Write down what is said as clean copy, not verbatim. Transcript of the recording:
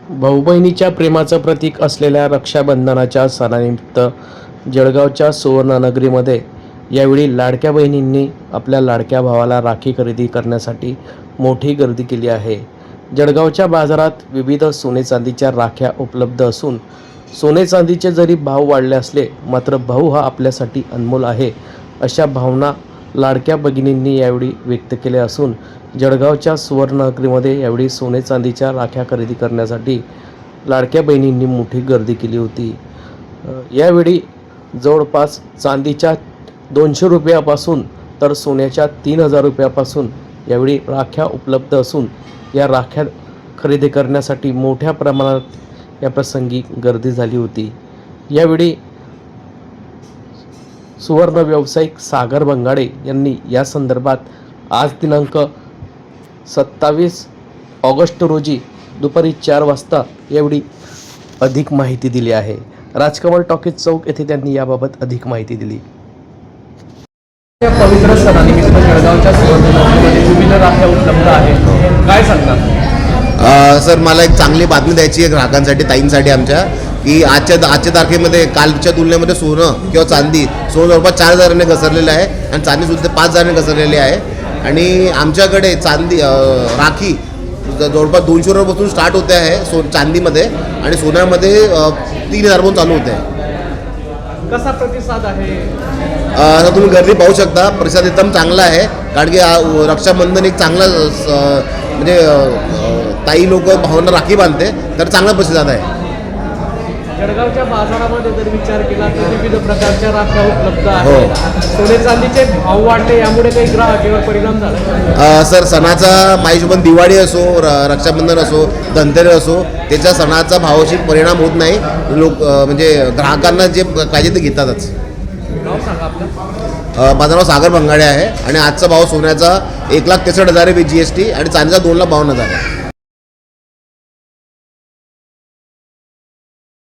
भाऊ बहिणीच्या प्रेमाचं प्रतीक असलेल्या रक्षाबंधनाच्या सणानिमित्त जळगावच्या सुवर्णनगरीमध्ये यावेळी लाडक्या बहिणींनी आपल्या लाडक्या भावाला राखी खरेदी करण्यासाठी मोठी गर्दी केली आहे. जळगावच्या बाजारात विविध सोने चांदीच्या राख्या उपलब्ध असून सोने चांदीचे जरी भाव वाढले असले मात्र भाऊ हा आपल्यासाठी अनमोल आहे अशा भावना लाडक्या भगिनींनी यावेळी व्यक्त केल्या असून जळगावच्या सुवर्णनगरीमध्ये यावेळी सोने चांदीच्या राख्या खरेदी करण्यासाठी लाडक्या बहिणींनी मोठी गर्दी केली होती. यावेळी जवळपास चांदीच्या 200 रुपयापासून तर सोन्याच्या 3000 रुपयापासून यावेळी राख्या उपलब्ध असून या राख्या खरेदी करण्यासाठी मोठ्या प्रमाणात या प्रसंगी गर्दी झाली होती. यावेळी सुवर्ण व्यावसायिक सागर बंगाडे यांनी या संदर्भात आज दिनांक 27 ऑगस्ट रोजी दुपारी 4 वाजता एवढी अधिक माहिती दिली आहे. राजकमल टॉकीज चौक येथे त्यांनी याबाबत अधिक माहिती दिली. या पवित्र सणानिमित्त जळगावच्या सुवर्णनगरीमध्ये विविध राख्या उपलब्ध आहेत, काय सांगणार? सर, मला एक चांगली बातमी द्यायची आहे ग्राहकांसाठी, ताईंसाठी आमच्या, की आजच्या तारखेमध्ये कालच्या तुलनेमध्ये सोनं किंवा चांदी, सोनं जवळपास 4000ने घसरलेलं आहे आणि चांदीसुद्धा 5000ने घसरलेली आहे. आणि आमच्याकडे चांदी राखी जवळपास 200 रुपयापासून स्टार्ट होते आहे चांदीमध्ये, आणि सोन्यामध्ये 3000 पासून चालू होते आहे. कसा प्रतिसाद आहे? आता तुम्ही गर्दी पाहू शकता, प्रतिसाद एकदम चांगला आहे. कारण की रक्षाबंधन एक चांगला म्हणजे ताई लोक भावांना राखी बांधते, तर चांगला प्रतिसाद आहे. जळगावच्या बाजारामध्ये जर विचार केला तर विविध प्रकारच्या राख्या उपलब्ध आहेत. सोने चांदीचे भाव वाढले, यामुळे काही ग्राहकांवर परिणाम झाला? सर, सणाचा माझ्या हिशोबाने दिवाळी असो, रक्षाबंधन असो, धनतेरस असो, त्याच्या सणाचा भावाशी परिणाम होत नाही. लोक म्हणजे ग्राहकांना जे पाहिजे ते घेतातच. नाव सांगा आपलं. माझं नाव सागर बंगाडे आहे आणि आजचा भाव सोन्याचा 1,63,000 आहे GST आणि चांदीचा 2,52,000 आहे.